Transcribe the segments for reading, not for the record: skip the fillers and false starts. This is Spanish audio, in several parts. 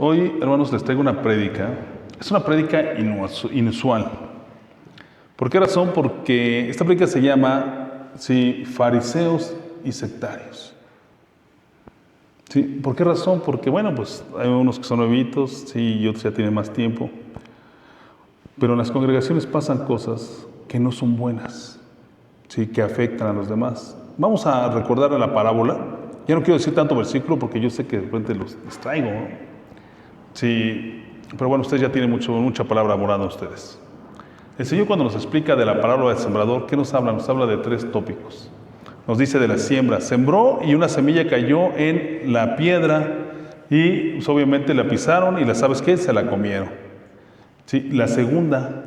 Hoy, hermanos, les traigo una prédica. Es una prédica inusual. ¿Por qué razón? Porque esta prédica se llama, fariseos y sectarios. ¿Sí? ¿Por qué razón? Porque, bueno, pues hay unos que son nuevitos, y otros ya tienen más tiempo. Pero en las congregaciones pasan cosas que no son buenas, que afectan a los demás. Vamos a recordar la parábola. Ya no quiero decir tanto versículo porque yo sé que de repente los distraigo, ¿no? Sí, pero bueno, ustedes ya tienen mucha palabra morada ustedes. El Señor, cuando nos explica de la parábola del sembrador, ¿qué nos habla? Nos habla de 3 tópicos. Nos dice de la siembra. Sembró y una semilla cayó en la piedra y pues, obviamente la pisaron y ¿sabes qué? Se la comieron. ¿Sí? La segunda,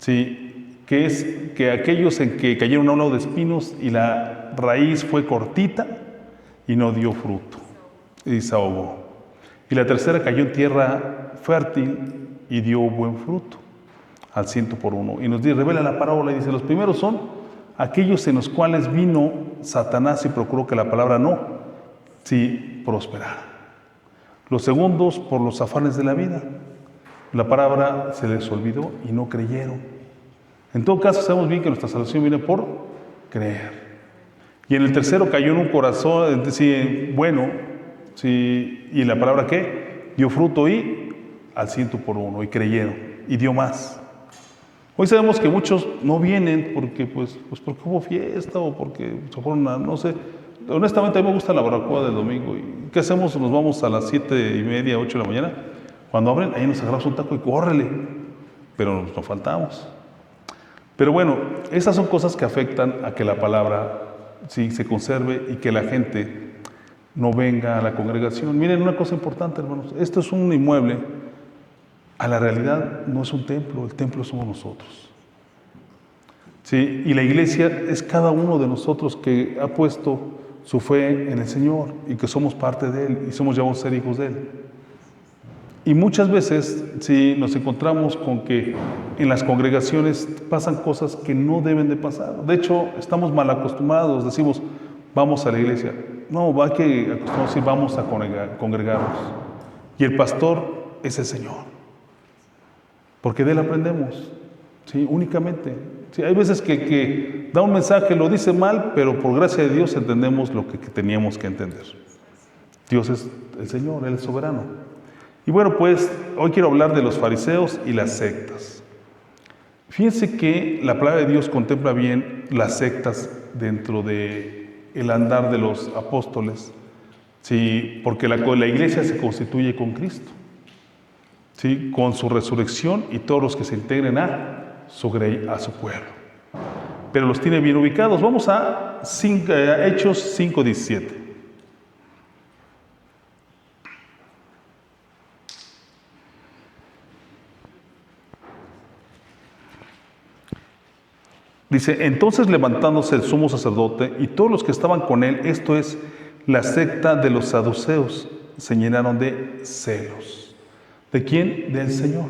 que es que aquellos en que cayeron a un lado de espinos y la raíz fue cortita y no dio fruto y se ahogó. Y la tercera cayó en tierra fértil y dio buen fruto, al 100 por 1. Y nos revela la parábola y dice, los primeros son aquellos en los cuales vino Satanás y procuró que la palabra no prosperara. Los segundos, por los afanes de la vida, la palabra se les olvidó y no creyeron. En todo caso, sabemos bien que nuestra salvación viene por creer. Y en el tercero cayó en un corazón bueno, y la palabra ¿qué? Dio fruto y al 100 por 1, y creyeron, y dio más. Hoy sabemos que muchos no vienen porque porque hubo fiesta o porque se fueron no sé. Honestamente, a mí me gusta la barbacoa del domingo. ¿Y qué hacemos? Nos vamos a las 7:30, 8 de la mañana. Cuando abren, ahí nos agarramos un taco y córrele. Pero nos faltamos. Pero bueno, esas son cosas que afectan a que la palabra se conserve y que la gente no venga a la congregación. Miren una cosa importante, hermanos. Esto es un inmueble. A la realidad no es un templo. El templo somos nosotros. Y la iglesia es cada uno de nosotros que ha puesto su fe en el Señor y que somos parte de Él y somos llamados a ser hijos de Él. Y muchas veces nos encontramos con que en las congregaciones pasan cosas que no deben de pasar. De hecho, estamos mal acostumbrados, decimos, vamos a la iglesia. No, va que acostumbramos a decir, vamos a congregarnos. Y el pastor es el Señor. Porque de Él aprendemos, únicamente. Hay veces que da un mensaje, lo dice mal, pero por gracia de Dios entendemos lo que teníamos que entender. Dios es el Señor, Él es soberano. Y bueno, pues hoy quiero hablar de los fariseos y las sectas. Fíjense que la palabra de Dios contempla bien las sectas dentro del andar de los apóstoles, porque la iglesia se constituye con Cristo, con su resurrección y todos los que se integren a su pueblo. Pero los tiene bien ubicados. Vamos a Hechos 5:17. Dice, entonces levantándose el sumo sacerdote y todos los que estaban con él, esto es, la secta de los saduceos, se llenaron de celos. ¿De quién? Del Señor.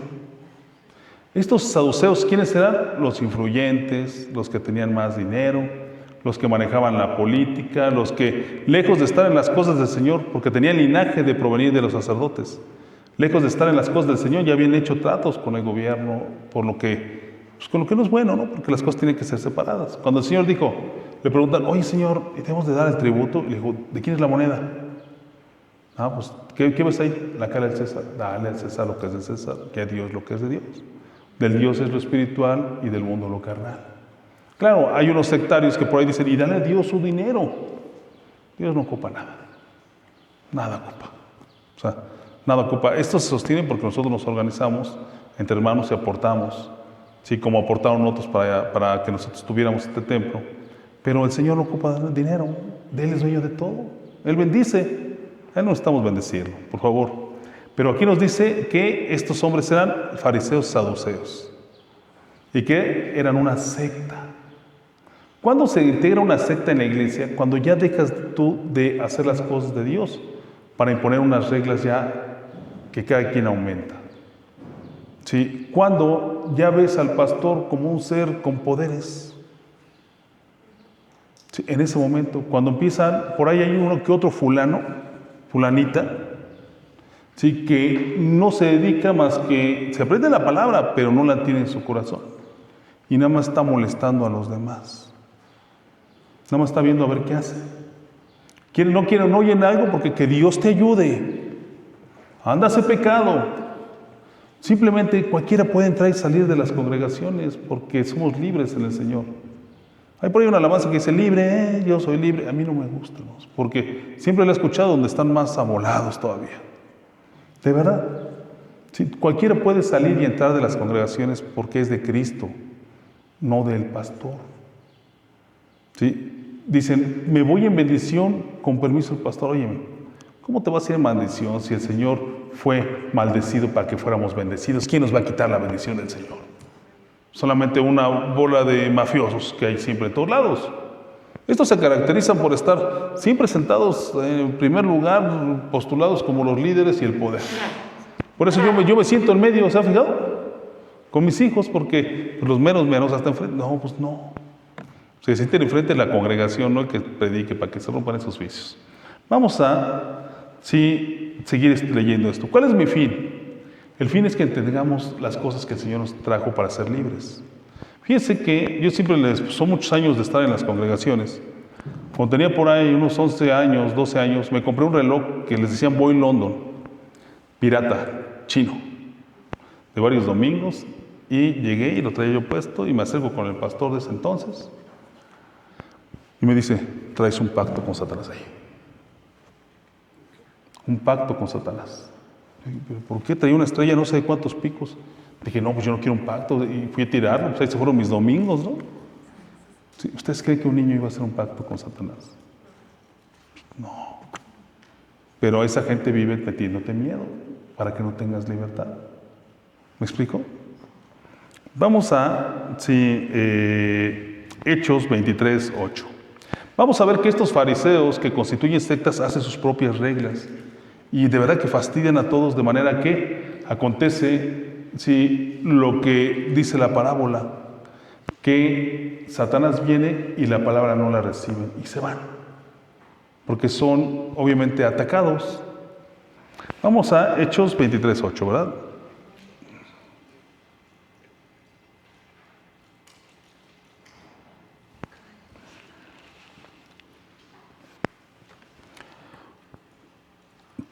Estos saduceos, ¿quiénes eran? Los influyentes, los que tenían más dinero, los que manejaban la política, los que, lejos de estar en las cosas del Señor, porque tenían linaje de provenir de los sacerdotes, lejos de estar en las cosas del Señor, ya habían hecho tratos con el gobierno, con lo que no es bueno, ¿no? Porque las cosas tienen que ser separadas. Cuando el Señor dijo, le preguntan, oye Señor, ¿debemos de dar el tributo? Y le dijo, ¿de quién es la moneda? Pues, ¿qué ves ahí? La cara del César. Dale al César lo que es de César, que a Dios lo que es de Dios. Del Dios es lo espiritual y del mundo lo carnal. Claro, hay unos sectarios que por ahí dicen, y dale a Dios su dinero. Dios no ocupa nada. Nada ocupa. Nada ocupa. Esto se sostiene porque nosotros nos organizamos entre hermanos y aportamos. Como aportaron otros para que nosotros tuviéramos este templo. Pero el Señor no ocupa dinero. Él es dueño de todo. Él bendice. A Él no necesitamos bendecirlo, por favor. Pero aquí nos dice que estos hombres eran fariseos saduceos. Y que eran una secta. ¿Cuándo se integra una secta en la iglesia? Cuando ya dejas tú de hacer las cosas de Dios para imponer unas reglas ya que cada quien aumenta. Cuando ya ves al pastor como un ser con poderes. En ese momento, cuando empiezan, por ahí hay uno que otro fulanita, Sí, que no se dedica más que, se aprende la palabra, pero no la tiene en su corazón. Y nada más está molestando a los demás. Nada más está viendo a ver qué hace. No oyen algo porque que Dios te ayude. Anda a hacer pecado. Simplemente cualquiera puede entrar y salir de las congregaciones porque somos libres en el Señor. Hay por ahí una alabanza que dice, libre, yo soy libre. A mí no me gusta, ¿no? Porque siempre la he escuchado donde están más amolados todavía. De verdad. Sí, cualquiera puede salir y entrar de las congregaciones porque es de Cristo, no del pastor. ¿Sí? Dicen, me voy en bendición con permiso del pastor. Óyeme, ¿cómo te vas a ir en maldición si el Señor fue maldecido para que fuéramos bendecidos? ¿Quién nos va a quitar la bendición del Señor? Solamente una bola de mafiosos que hay siempre en todos lados. Estos se caracterizan por estar siempre sentados en primer lugar, postulados como los líderes y el poder. Por eso yo me siento en medio, ¿se ha fijado? Con mis hijos, porque los menos hasta enfrente. No, pues no. Se sienten enfrente de la congregación, no el que predique, para que se rompan esos vicios. Vamos a seguir leyendo esto. ¿Cuál es mi fin? El fin es que entendamos las cosas que el Señor nos trajo para ser libres. Fíjense que yo siempre son muchos años de estar en las congregaciones. Cuando tenía por ahí unos 11 años, 12 años, me compré un reloj que les decían Boy London, pirata, chino, de varios domingos, y llegué y lo traía yo puesto y me acerco con el pastor de ese entonces y me dice, traes un pacto con Satanás ahí. Un pacto con Satanás. ¿Pero por qué traía una estrella no sé de cuántos picos? Dije, no, pues yo no quiero un pacto. Y fui a tirarlo, pues ahí se fueron mis domingos, ¿no? ¿Sí? ¿Ustedes creen que un niño iba a hacer un pacto con Satanás? No. Pero esa gente vive metiéndote miedo para que no tengas libertad. ¿Me explico? Vamos a Hechos 23, 8. Vamos a ver que estos fariseos que constituyen sectas hacen sus propias reglas. Y de verdad que fastidian a todos de manera que acontece lo que dice la parábola, que Satanás viene y la palabra no la reciben y se van, porque son obviamente atacados. Vamos a Hechos 23:8, ¿verdad?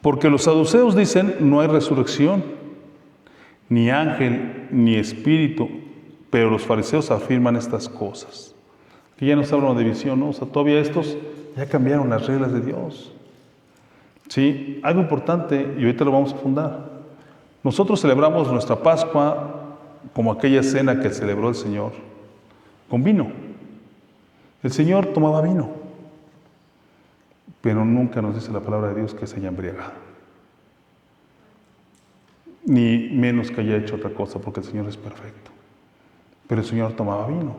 Porque los saduceos dicen, no hay resurrección, ni ángel, ni espíritu, pero los fariseos afirman estas cosas. Que ya nos hablan de visión, ¿no? O sea, todavía estos ya cambiaron las reglas de Dios. Sí, algo importante, y ahorita lo vamos a fundar. Nosotros celebramos nuestra Pascua como aquella cena que celebró el Señor, con vino. El Señor tomaba vino. Pero nunca nos dice la palabra de Dios que se haya embriagado. Ni menos que haya hecho otra cosa, porque el Señor es perfecto. Pero el Señor tomaba vino.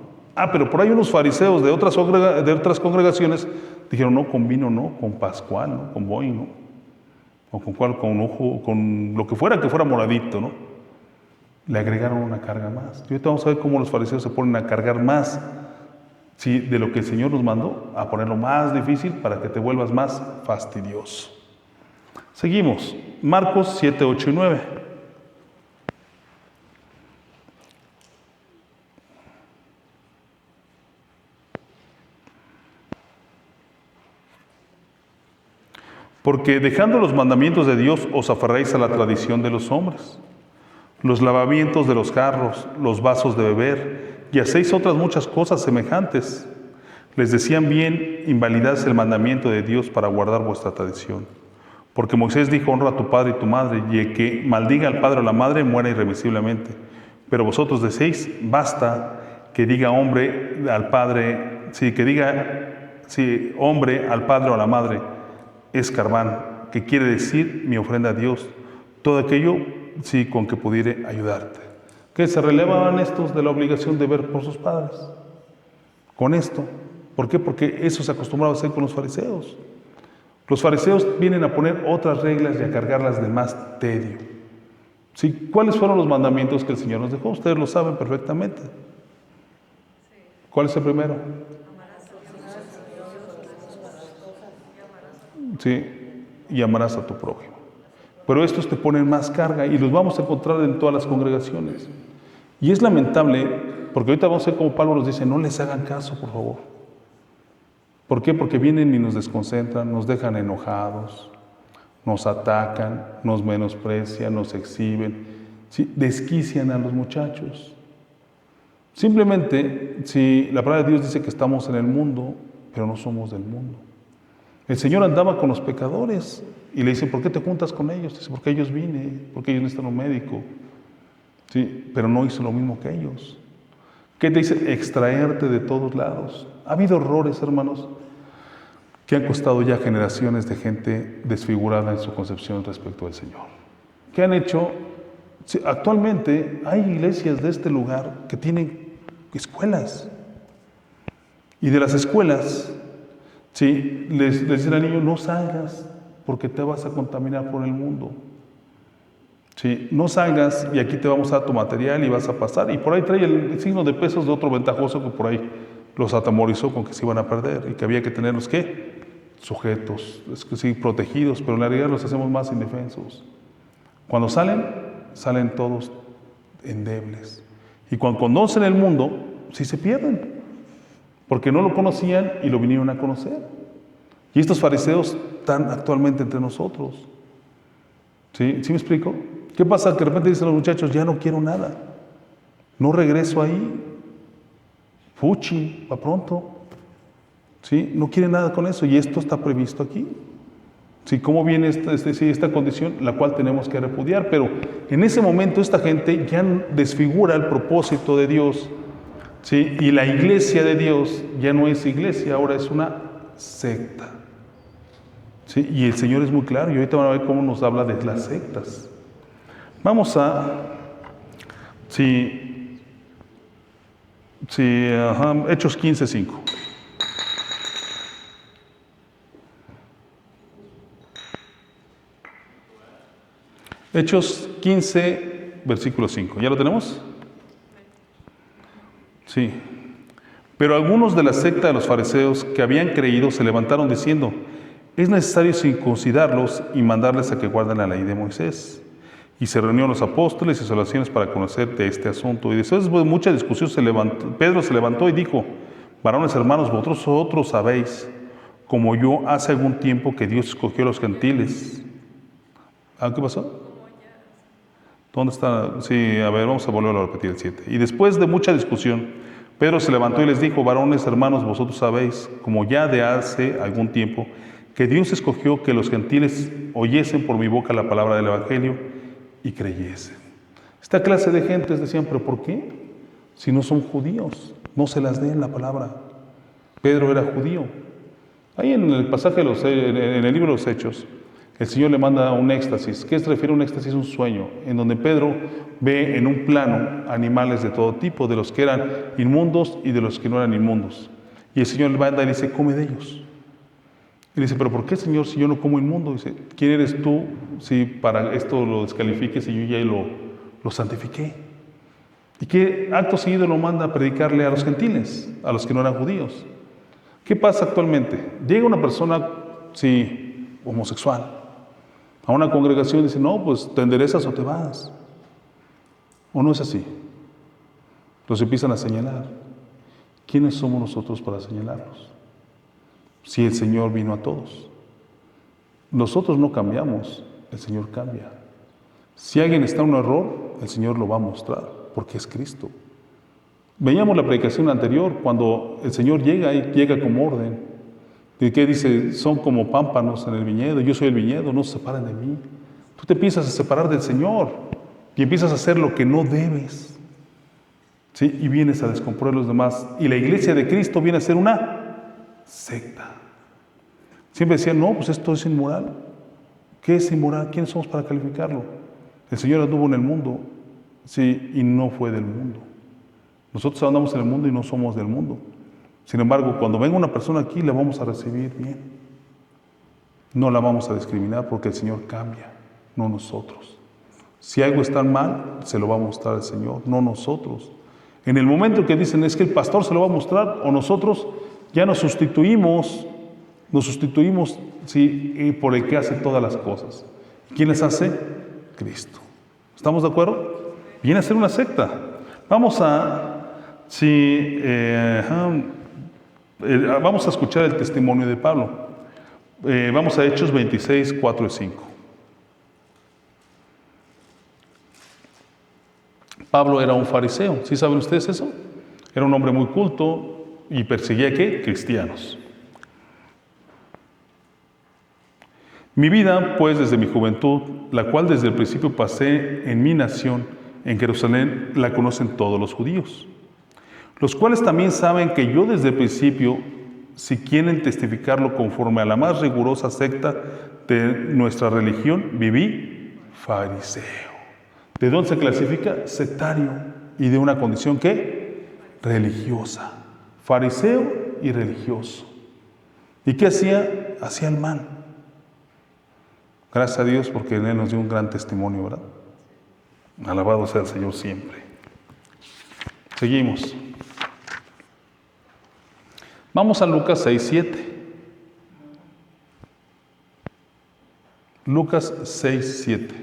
Pero por ahí unos fariseos de otras congregaciones dijeron, no, con vino no, con pascual, ¿no? Con boy, ¿no? O con cuál, con lo que fuera moradito, ¿no? Le agregaron una carga más. Y ahorita vamos a ver cómo los fariseos se ponen a cargar más. Sí, de lo que el Señor nos mandó, a ponerlo más difícil para que te vuelvas más fastidioso. Seguimos. Marcos 7, 8 y 9. Porque dejando los mandamientos de Dios os aferráis a la tradición de los hombres, los lavamientos de los jarros, los vasos de beber, y hacéis otras muchas cosas semejantes. Les decían bien, invalidad el mandamiento de Dios para guardar vuestra tradición. Porque Moisés dijo, honra a tu padre y tu madre, y el que maldiga al padre o a la madre muera irremisiblemente. Pero vosotros decéis, basta que diga hombre al padre, hombre al padre o a la madre, es carbán, que quiere decir mi ofrenda a Dios, todo aquello, con que pudiere ayudarte. Que se relevaban estos de la obligación de ver por sus padres. Con esto. ¿Por qué? Porque eso se acostumbraba a hacer con los fariseos. Los fariseos vienen a poner otras reglas y a cargarlas de más tedio. ¿Sí? ¿Cuáles fueron los mandamientos que el Señor nos dejó? Ustedes lo saben perfectamente. ¿Cuál es el primero? Sí, y amarás a tu prójimo. pero estos te ponen más carga y los vamos a encontrar en todas las congregaciones. Y es lamentable, porque ahorita vamos a ver cómo Pablo nos dice, no les hagan caso, por favor. ¿Por qué? Porque vienen y nos desconcentran, nos dejan enojados, nos atacan, nos menosprecian, nos exhiben, ¿sí? Desquician a los muchachos. Simplemente, si la palabra de Dios dice que estamos en el mundo, pero no somos del mundo. El Señor andaba con los pecadores y le dicen, ¿por qué te juntas con ellos? Dice, porque ellos vine, porque ellos necesitan un médico. Sí, pero no hizo lo mismo que ellos. ¿Qué te dice? Extraerte de todos lados. Ha habido errores, hermanos, que han costado ya generaciones de gente desfigurada en su concepción respecto al Señor. ¿Qué han hecho? Sí, actualmente hay iglesias de este lugar que tienen escuelas. Y de las escuelas, sí, les dicen al niño, no salgas porque te vas a contaminar por el mundo. Sí, no salgas y aquí te vamos a dar tu material y vas a pasar. Y por ahí trae el signo de pesos de otro ventajoso que por ahí los atemorizó con que se iban a perder y que había que tenerlos, ¿qué? Sujetos, es que sí, protegidos, pero en la realidad los hacemos más indefensos. Cuando salen todos endebles. Y cuando conocen el mundo, sí se pierden, porque no lo conocían y lo vinieron a conocer. Y estos fariseos están actualmente entre nosotros. ¿Sí? ¿Sí me explico? ¿Qué pasa? Que de repente dicen los muchachos, ya no quiero nada, no regreso ahí, fuchi, para pronto. ¿Sí? No quieren nada con eso y esto está previsto aquí. ¿Sí? ¿Cómo viene esta condición? La cual tenemos que repudiar, pero en ese momento esta gente ya desfigura el propósito de Dios. ¿Sí? Y la iglesia de Dios ya no es iglesia, ahora es una secta. ¿Sí? Y el Señor es muy claro y ahorita van a ver cómo nos habla de las sectas. Vamos a Hechos 15:5. Hechos 15, versículo 5. ¿Ya lo tenemos? Sí. Pero algunos de la secta de los fariseos que habían creído se levantaron diciendo, es necesario circuncidarlos y mandarles a que guarden la ley de Moisés. Y se reunieron los apóstoles y sus oraciones para conocer de este asunto. Y después de mucha discusión Pedro se levantó y dijo, varones hermanos, vosotros sabéis, como yo hace algún tiempo que Dios escogió a los gentiles. ¿Ah, qué pasó? ¿Dónde está? Sí, a ver, vamos a volverlo a repetir el 7. Y después de mucha discusión, Pedro se levantó y les dijo, varones hermanos, vosotros sabéis, como ya de hace algún tiempo, que Dios escogió que los gentiles oyesen por mi boca la palabra del Evangelio y creyesen. Esta clase de gentes decían, ¿pero por qué? Si no son judíos, no se las den la palabra. Pedro era judío. Ahí en el pasaje, en el libro de los Hechos, el Señor le manda un éxtasis. ¿Qué se refiere a un éxtasis? Un sueño, en donde Pedro ve en un plano animales de todo tipo, de los que eran inmundos y de los que no eran inmundos. Y el Señor le manda y le dice, come de ellos. Y le dice, ¿pero por qué, Señor, si yo no como inmundo? Dice, ¿quién eres tú si para esto lo descalifiques y yo ya lo santifiqué? ¿Y qué acto seguido lo manda a predicarle a los gentiles, a los que no eran judíos? ¿Qué pasa actualmente? Llega una persona, sí, homosexual, a una congregación y dice, no, pues te enderezas o te vas. ¿O no es así? Los empiezan a señalar. ¿Quiénes somos nosotros para señalarlos? Si el Señor vino a todos. Nosotros no cambiamos, el Señor cambia. Si alguien está en un error, el Señor lo va a mostrar, porque es Cristo. Veíamos la predicación anterior, cuando el Señor llega y llega como orden. ¿Y qué dice? Son como pámpanos en el viñedo, yo soy el viñedo, no se separen de mí. Tú te empiezas a separar del Señor y empiezas a hacer lo que no debes. ¿Sí? Y vienes a descomponer a los demás. Y la iglesia de Cristo viene a ser una secta. Siempre decían, no, pues esto es inmoral. ¿Qué es inmoral? ¿Quiénes somos para calificarlo? El Señor anduvo en el mundo, sí, y no fue del mundo. Nosotros andamos en el mundo y no somos del mundo. Sin embargo, cuando venga una persona aquí, la vamos a recibir bien. No la vamos a discriminar porque el Señor cambia, no nosotros. Si algo está mal, se lo va a mostrar el Señor, no nosotros. En el momento que dicen es que el pastor se lo va a mostrar, o nosotros ya nos sustituimos, sí, por el que hace todas las cosas. ¿Quién les hace? Cristo. ¿Estamos de acuerdo? Viene a ser una secta. Vamos a escuchar el testimonio de Pablo. Vamos a Hechos 26, 4 y 5. Pablo era un fariseo. ¿Sí saben ustedes eso? Era un hombre muy culto y perseguía, ¿qué? Cristianos. Mi vida, pues, desde mi juventud, la cual desde el principio pasé en mi nación, en Jerusalén, la conocen todos los judíos, los cuales también saben que yo desde el principio, si quieren testificarlo conforme a la más rigurosa secta de nuestra religión, viví fariseo. ¿De dónde se clasifica? Sectario. ¿Y de una condición qué? Religiosa. Fariseo y religioso. ¿Y qué hacía? Hacía el mal. Gracias a Dios porque en Él nos dio un gran testimonio, ¿verdad? Alabado sea el Señor siempre. Seguimos. Vamos a Lucas 6, 7. Lucas 6, 7.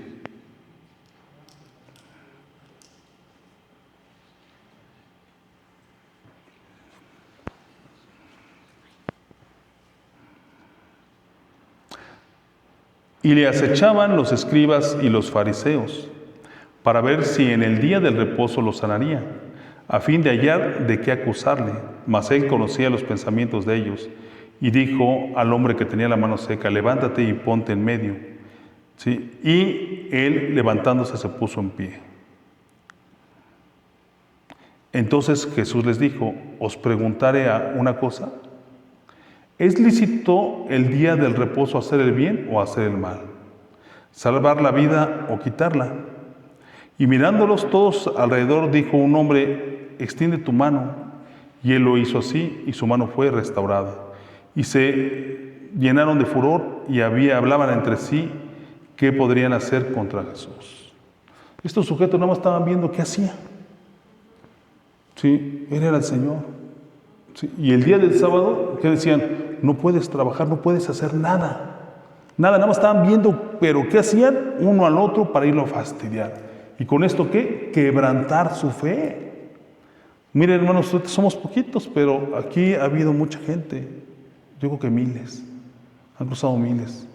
Y le acechaban los escribas y los fariseos, para ver si en el día del reposo lo sanaría, a fin de hallar de qué acusarle. Mas él conocía los pensamientos de ellos, y dijo al hombre que tenía la mano seca: levántate y ponte en medio. ¿Sí? Y él, levantándose, se puso en pie. Entonces Jesús les dijo: os preguntaré una cosa. ¿Es lícito el día del reposo hacer el bien o hacer el mal? ¿Salvar la vida o quitarla? Y mirándolos todos alrededor, dijo un hombre: extiende tu mano. Y él lo hizo así, y su mano fue restaurada. Y se llenaron de furor y hablaban entre sí qué podrían hacer contra Jesús. Estos sujetos nada más estaban viendo qué hacía. Sí, él era el Señor. Sí, y el día del sábado, ¿qué decían? No puedes trabajar, no puedes hacer nada. Nada más estaban viendo, pero ¿qué hacían? Uno al otro para irlo a fastidiar. ¿Y con esto qué? Quebrantar su fe. Miren, hermanos, nosotros somos poquitos, pero aquí ha habido mucha gente. Yo creo que miles. Han cruzado miles.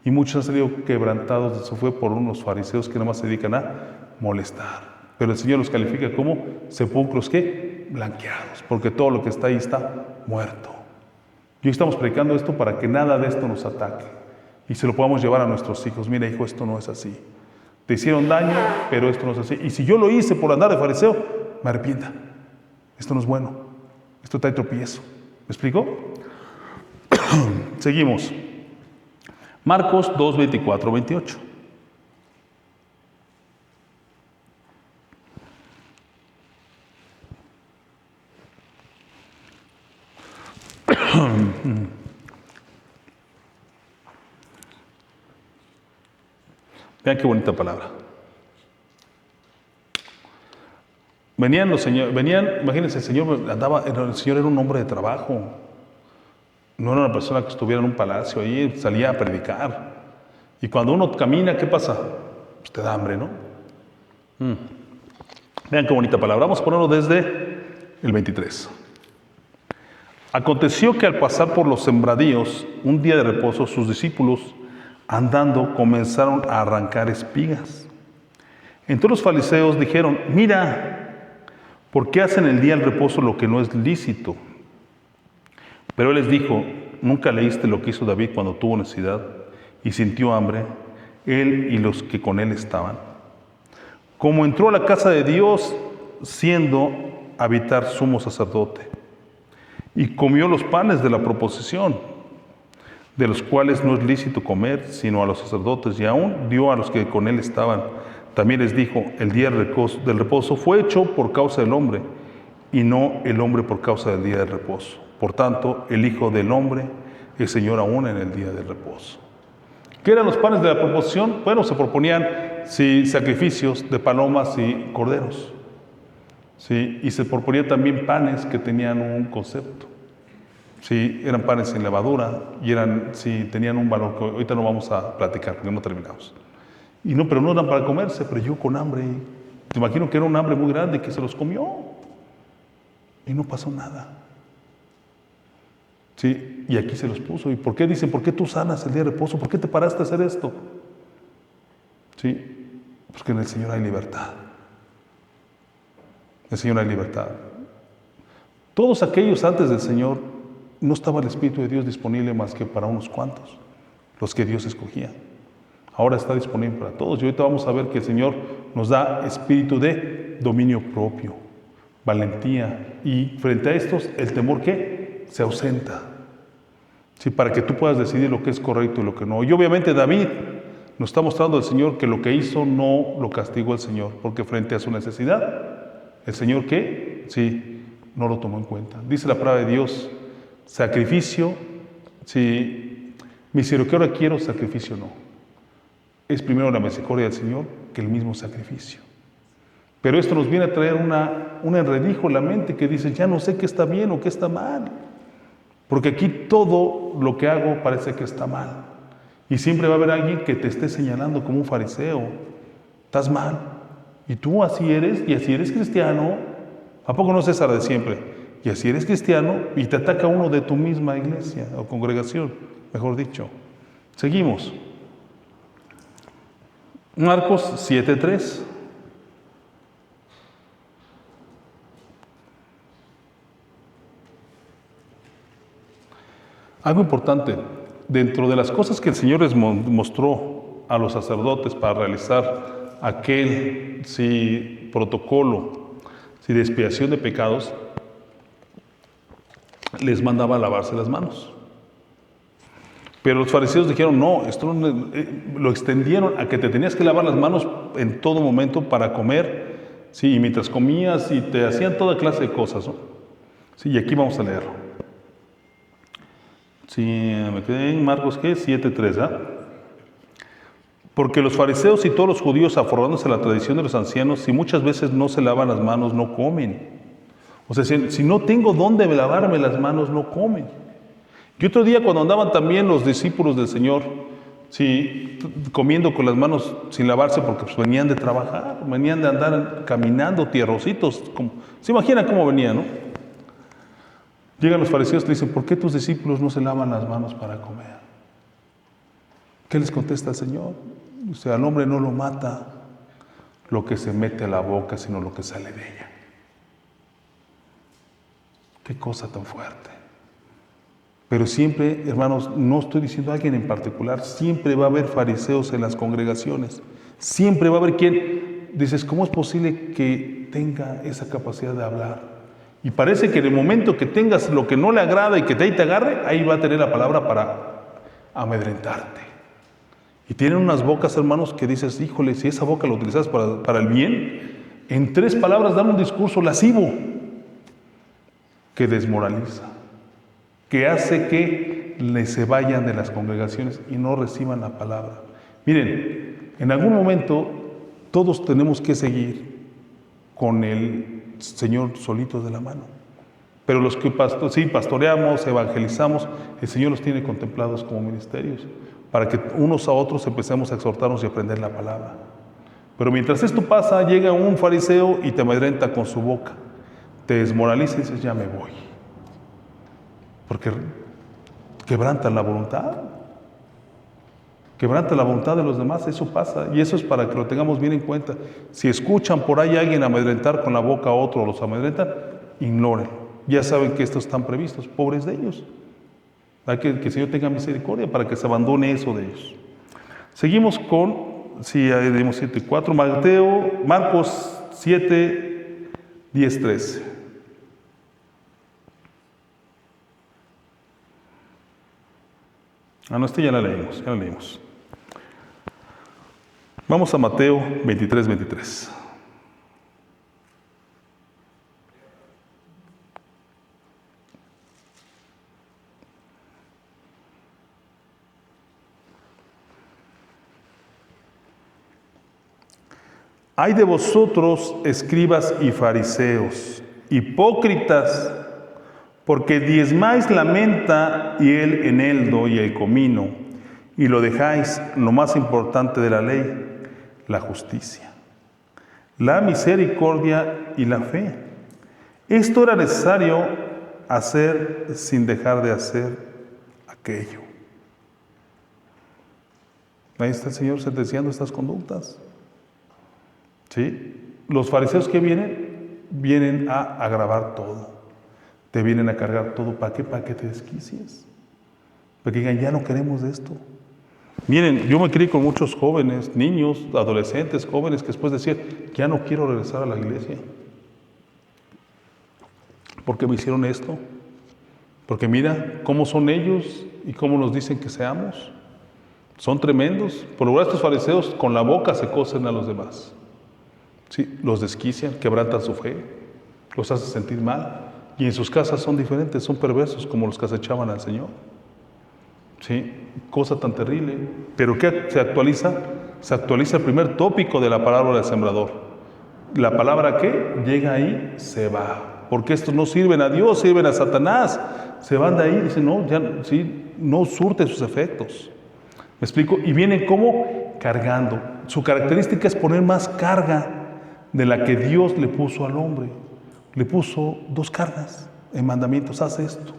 Y muchos han salido quebrantados de su fe por unos fariseos que nada más se dedican a molestar. Pero el Señor los califica como sepulcros, ¿qué? Blanqueados, porque todo lo que está ahí está muerto. Y hoy estamos predicando esto para que nada de esto nos ataque y se lo podamos llevar a nuestros hijos. Mira, hijo, esto no es así. Te hicieron daño, pero esto no es así. Y si yo lo hice por andar de fariseo, me arrepienta. Esto no es bueno. Esto trae tropiezo. ¿Me explico? Seguimos. Marcos 2, 24, 28. Vean qué bonita palabra. Venían los señores, imagínense, el Señor era un hombre de trabajo. No era una persona que estuviera en un palacio ahí, salía a predicar. Y cuando uno camina, ¿qué pasa? Pues te da hambre, ¿no? Vean qué bonita palabra. Vamos a ponerlo desde el 23. Aconteció que al pasar por los sembradíos, un día de reposo, sus discípulos, andando, comenzaron a arrancar espigas. Entonces los fariseos dijeron: mira, ¿por qué hacen el día del reposo lo que no es lícito? Pero él les dijo: ¿nunca leíste lo que hizo David cuando tuvo necesidad y sintió hambre, él y los que con él estaban? Como entró a la casa de Dios, siendo habitar sumo sacerdote, y comió los panes de la proposición, de los cuales no es lícito comer, sino a los sacerdotes, y aún dio a los que con él estaban. También les dijo: el día del reposo fue hecho por causa del hombre, y no el hombre por causa del día del reposo. Por tanto, el Hijo del Hombre es Señor aún en el día del reposo. ¿Qué eran los panes de la proposición? Bueno, se proponían sacrificios de palomas y corderos. ¿Sí? Y se proponía también panes que tenían un concepto. Sí, eran panes sin levadura y tenían un valor que ahorita no vamos a platicar porque no terminamos. Y no, pero no eran para comerse, pero yo con hambre. Te imagino que era un hambre muy grande que se los comió. Y no pasó nada. Sí, y aquí se los puso. ¿Y por qué dicen, por qué tú sanas el día de reposo? ¿Por qué te paraste a hacer esto? Sí, porque en el Señor hay libertad. En el Señor hay libertad. Todos aquellos antes del Señor, no estaba el Espíritu de Dios disponible más que para unos cuantos, los que Dios escogía. Ahora está disponible para todos. Y ahorita vamos a ver que el Señor nos da espíritu de dominio propio, valentía. Y frente a estos, el temor ¿qué? Se ausenta. Sí, para que tú puedas decidir lo que es correcto y lo que no. Y obviamente David nos está mostrando al Señor que lo que hizo no lo castigó el Señor, porque frente a su necesidad, el Señor ¿qué? Sí, no lo tomó en cuenta. Dice la palabra de Dios, sacrificio, sí, misericordia quiero, sacrificio no. Es primero la misericordia del Señor que el mismo sacrificio. Pero esto nos viene a traer un enredijo en la mente que dice, ya no sé qué está bien o qué está mal. Porque aquí todo lo que hago parece que está mal. Y siempre va a haber alguien que te esté señalando como un fariseo. Estás mal. Y tú así eres, y así eres cristiano. ¿A poco no es César de siempre? Y así eres cristiano, y te ataca uno de tu misma iglesia o congregación, mejor dicho. Seguimos. Marcos 7:3. Algo importante, dentro de las cosas que el Señor les mostró a los sacerdotes para realizar aquel protocolo de expiación de pecados, les mandaba lavarse las manos. Pero los fariseos dijeron, no, esto lo extendieron a que te tenías que lavar las manos en todo momento para comer, sí, y mientras comías y te hacían toda clase de cosas, ¿no? Sí, y aquí vamos a leerlo. Sí, me quedé en Marcos, ¿qué? 7:3, ¿ah? Porque los fariseos y todos los judíos, aforrándose la tradición de los ancianos, si muchas veces no se lavan las manos, no comen. O sea, si no tengo dónde lavarme las manos, no comen. Y otro día cuando andaban también los discípulos del Señor, sí, comiendo con las manos sin lavarse porque pues, venían de trabajar, venían de andar caminando tierrocitos, se imaginan cómo venían, ¿no? Llegan los fariseos y le dicen, ¿por qué tus discípulos no se lavan las manos para comer? ¿Qué les contesta el Señor? O sea, al hombre no lo mata lo que se mete a la boca, sino lo que sale de ella. Qué cosa tan fuerte. Pero siempre, hermanos, no estoy diciendo a alguien en particular, siempre va a haber fariseos en las congregaciones. Siempre va a haber quien, dices, ¿cómo es posible que tenga esa capacidad de hablar? Y parece que en el momento que tengas lo que no le agrada y que ahí te agarre, ahí va a tener la palabra para amedrentarte. Y tienen unas bocas, hermanos, que dices, híjole, si esa boca la utilizas para el bien, en 3 palabras dan un discurso lascivo que desmoraliza, que hace que se vayan de las congregaciones y no reciban la palabra. Miren, en algún momento todos tenemos que seguir con el Señor solitos de la mano. Pero los que pastoreamos, evangelizamos, el Señor los tiene contemplados como ministerios, para que unos a otros empecemos a exhortarnos y aprender la palabra. Pero mientras esto pasa, llega un fariseo y te amedrenta con su boca, te desmoraliza y dices, ya me voy. Porque quebrantan la voluntad. Quebranta la voluntad de los demás, eso pasa. Y eso es para que lo tengamos bien en cuenta. Si escuchan por ahí a alguien amedrentar con la boca a otro o los amedrentan, ignoren. Ya saben que estos están previstos, pobres de ellos. Hay que el Señor tenga misericordia para que se abandone eso de ellos. Seguimos con, ahí dimos 7:4, Marcos 7:10-13. No, ya la leímos. Vamos a Mateo 23:23. Ay de vosotros, escribas y fariseos, hipócritas, porque diezmáis la menta y el eneldo y el comino, y lo dejáis lo más importante de la ley, la justicia, la misericordia y la fe. Esto era necesario hacer sin dejar de hacer aquello. Ahí está el Señor sentenciando estas conductas. ¿Sí? Los fariseos que vienen a agravar todo. Te vienen a cargar todo. ¿Para qué? Para que te desquicies. Para que digan, ya no queremos de esto. Miren, yo me crié con muchos jóvenes, niños, adolescentes, jóvenes, que después decían, ya no quiero regresar a la iglesia. ¿Por qué me hicieron esto? Porque mira cómo son ellos y cómo nos dicen que seamos. Son tremendos. Por lo menos estos fariseos con la boca se cosen a los demás. ¿Sí? Los desquician, quebrantan su fe, los hacen sentir mal. Y en sus casas son diferentes, son perversos como los que acechaban al Señor. ¿Sí? Cosa tan terrible. Pero ¿qué se actualiza? Se actualiza el primer tópico de la parábola del sembrador. La palabra que llega ahí se va. Porque estos no sirven a Dios, sirven a Satanás. Se van de ahí y dicen, no, ya sí, no surte sus efectos. ¿Me explico? Y vienen como cargando. Su característica es poner más carga de la que Dios le puso al hombre. Le puso 2 cargas en mandamientos. Haz esto.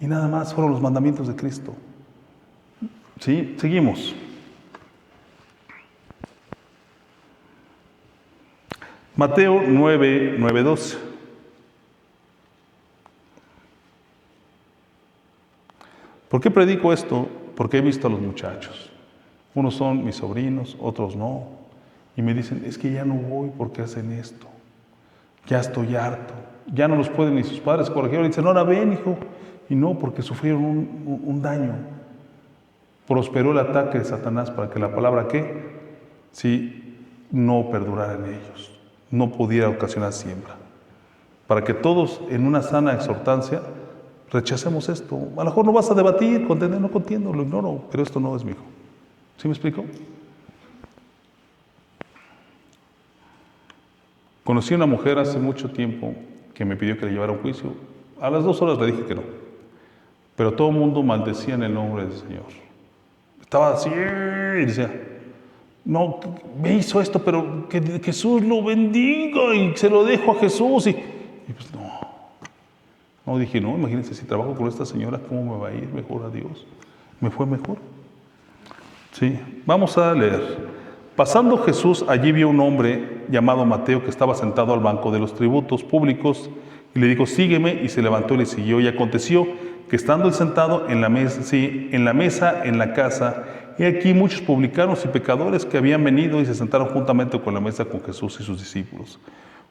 Y nada más fueron los mandamientos de Cristo. ¿Sí? Seguimos. Mateo 9:12. ¿Por qué predico esto? Porque he visto a los muchachos. Unos son mis sobrinos, otros no. Y me dicen, es que ya no voy porque hacen esto. Ya estoy harto. Ya no los pueden ni sus padres corregir. Y dicen, ahora ven, hijo. Y no, porque sufrieron un daño. Prosperó el ataque de Satanás para que la palabra ¿qué? Sí, no perdurara en ellos. No pudiera ocasionar siembra. Para que todos en una sana exhortancia rechacemos esto. A lo mejor no vas a debatir, contender, no contiendo, lo ignoro, pero esto no es mi hijo. ¿Sí me explico? Conocí a una mujer hace mucho tiempo que me pidió que le llevara a un juicio. A las 2 horas le dije que no. Pero todo el mundo maldecía en el nombre del Señor. Estaba así y decía, no, me hizo esto, pero que Jesús lo bendiga y se lo dejo a Jesús. Y pues no. No, dije, no, imagínense, si trabajo con esta señora, ¿cómo me va a ir mejor a Dios? ¿Me fue mejor? Sí, vamos a leer. Pasando Jesús, allí vio un hombre llamado Mateo que estaba sentado al banco de los tributos públicos y le dijo, sígueme, y se levantó y le siguió. Y aconteció que estando él sentado en la mesa, en la casa, y aquí muchos publicanos y pecadores que habían venido y se sentaron juntamente con la mesa con Jesús y sus discípulos.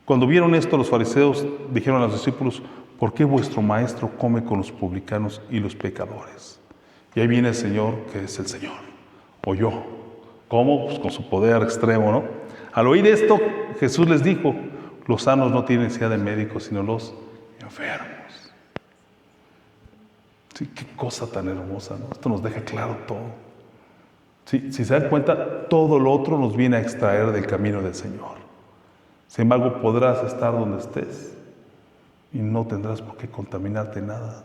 Cuando vieron esto, los fariseos dijeron a los discípulos, ¿por qué vuestro maestro come con los publicanos y los pecadores? Y ahí viene el Señor, que es el Señor, o yo. ¿Cómo? Pues con su poder extremo, ¿no? Al oír esto, Jesús les dijo, los sanos no tienen necesidad de médicos, sino los enfermos. Sí, qué cosa tan hermosa, ¿no? Esto nos deja claro todo. Sí, si se dan cuenta, todo lo otro nos viene a extraer del camino del Señor. Sin embargo, podrás estar donde estés y no tendrás por qué contaminarte nada.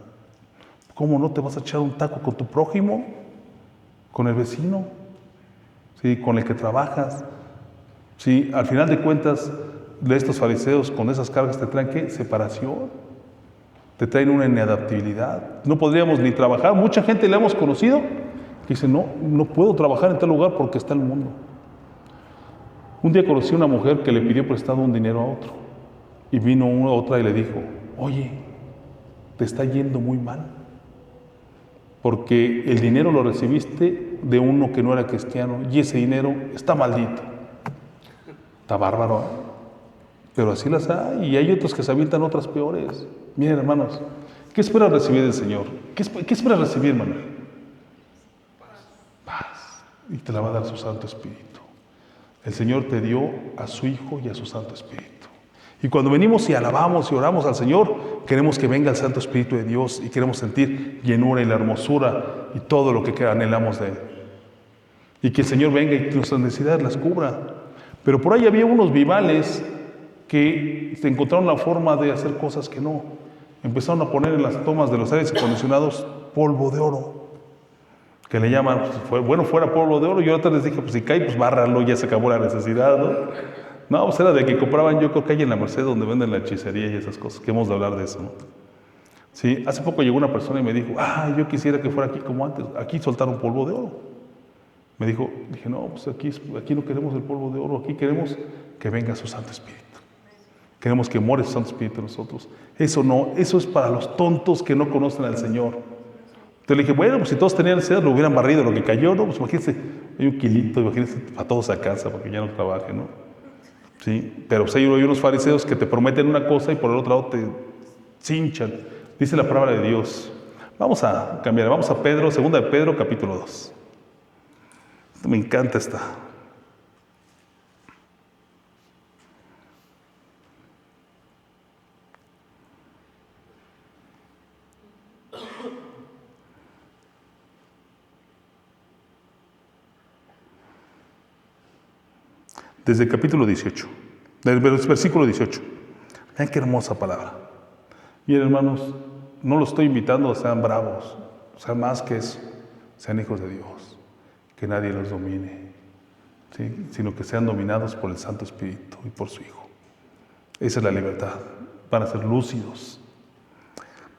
¿Cómo no te vas a echar un taco con tu prójimo? ¿Con el vecino? ¿Sí? ¿Con el que trabajas? ¿Sí? Al final de cuentas, de estos fariseos con esas cargas te traen ¿qué? Separación. Te traen una inadaptabilidad. No podríamos ni trabajar. Mucha gente le hemos conocido que dice, no puedo trabajar en tal lugar porque está el mundo. Un día conocí a una mujer que le pidió prestado un dinero a otro. Y vino otra y le dijo, oye, te está yendo muy mal. Porque el dinero lo recibiste de uno que no era cristiano y ese dinero está maldito. Está bárbaro, ¿eh? Pero así las hay y hay otros que se avientan otras peores. Miren, hermanos, ¿qué esperas recibir del Señor? ¿Qué esperas recibir, hermano? Paz. Y te la va a dar su Santo Espíritu. El Señor te dio a su Hijo y a su Santo Espíritu. Y cuando venimos y alabamos y oramos al Señor, queremos que venga el Santo Espíritu de Dios y queremos sentir llenura y la hermosura y todo lo que anhelamos de Él. Y que el Señor venga y nuestras necesidades las cubra. Pero por ahí había unos vivales que se encontraron la forma de hacer cosas que no. Empezaron a poner en las tomas de los aires acondicionados polvo de oro. que le llaman, pues, fuera polvo de oro. Yo otra les dije, pues si cae, pues bárralo, ya se acabó la necesidad, ¿no? No, pues era de que compraban, yo creo que hay en la Merced donde venden la hechicería y esas cosas, que hemos de hablar de eso, ¿no? Sí, hace poco llegó una persona y me dijo, yo quisiera que fuera aquí como antes, aquí soltaron polvo de oro. Me dijo, dije, no, pues aquí no queremos el polvo de oro, aquí queremos que venga su Santo Espíritu. Queremos que more su Santo Espíritu en nosotros. Eso no, eso es para los tontos que no conocen al Señor. Entonces le dije, bueno, pues si todos tenían necesidad, lo hubieran barrido lo que cayó, ¿no? Pues imagínense, hay un kilito, imagínense a todos a casa para que ya no trabajen, ¿no? Sí, pero pues hay unos fariseos que te prometen una cosa y por el otro lado te cinchan. Dice la palabra de Dios. Vamos a cambiar, vamos a Pedro, segunda de Pedro, capítulo 2. Me encanta esta. Desde el capítulo 18, del versículo 18. Vean qué hermosa palabra. Miren, hermanos, no los estoy invitando a sean bravos, sean más que eso, sean hijos de Dios, que nadie los domine, ¿sí? Sino que sean dominados por el Santo Espíritu y por su Hijo. Esa es la libertad, van a ser lúcidos.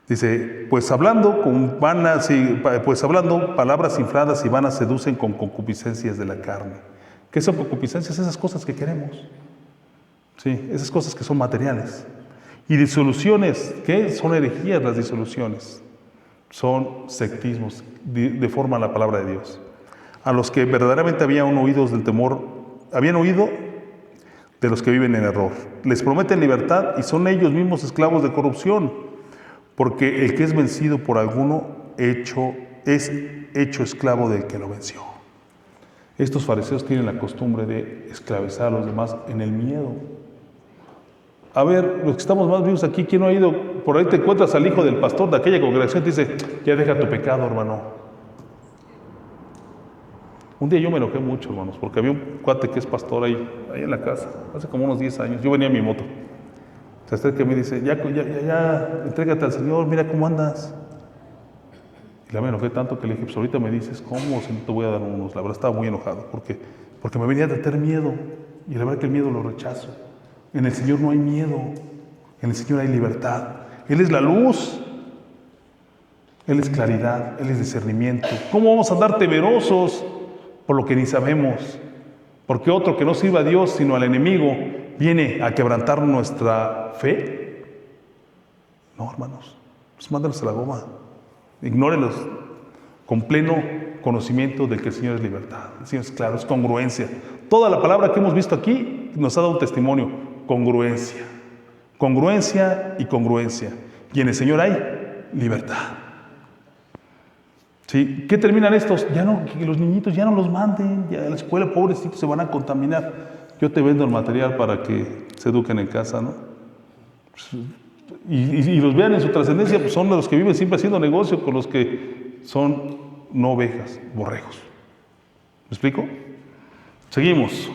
Dice, pues hablando palabras infladas y vanas seducen con concupiscencias de la carne. ¿Qué son concupiscencias? Esas cosas que queremos. Sí, esas cosas que son materiales. Y disoluciones, ¿qué? Son herejías las disoluciones. Son sectismos, deforman la palabra de Dios. A los que verdaderamente habían oído del temor, habían oído de los que viven en error. Les prometen libertad y son ellos mismos esclavos de corrupción, porque el que es vencido por alguno es hecho esclavo del que lo venció. Estos fariseos tienen la costumbre de esclavizar a los demás en el miedo. A ver, los que estamos más vivos aquí, ¿quién no ha ido? Por ahí te encuentras al hijo del pastor de aquella congregación y te dice, ya deja tu pecado, hermano. Un día yo me enojé mucho, hermanos, porque había un cuate que es pastor ahí en la casa, hace como unos 10 años. Yo venía en mi moto. Se acerca y me dice, ya, entrégate al Señor, mira cómo andas. Y la me enojé tanto que le dije, pues ahorita me dices, ¿cómo? Si no te voy a dar unos. La verdad estaba muy enojado, porque me venía a tener miedo. Y la verdad que el miedo lo rechazo. En el Señor no hay miedo, en el Señor hay libertad. Él es la luz, Él es claridad, Él es discernimiento. ¿Cómo vamos a andar temerosos por lo que ni sabemos? Porque otro que no sirva a Dios sino al enemigo viene a quebrantar nuestra fe. No, hermanos, pues mándalos a la goma. Ignórenlos con pleno conocimiento de que el Señor es libertad. El Señor es claro, es congruencia. Toda la palabra que hemos visto aquí nos ha dado un testimonio. Congruencia. Congruencia y congruencia. Y en el Señor hay libertad. ¿Sí? ¿Qué terminan estos? Ya no, que los niñitos ya no los manden. Ya a la escuela, pobrecitos, se van a contaminar. Yo te vendo el material para que se eduquen en casa, ¿no? Y los vean en su trascendencia, pues son los que viven siempre haciendo negocio con los que son no ovejas, borregos. ¿Me explico? Seguimos.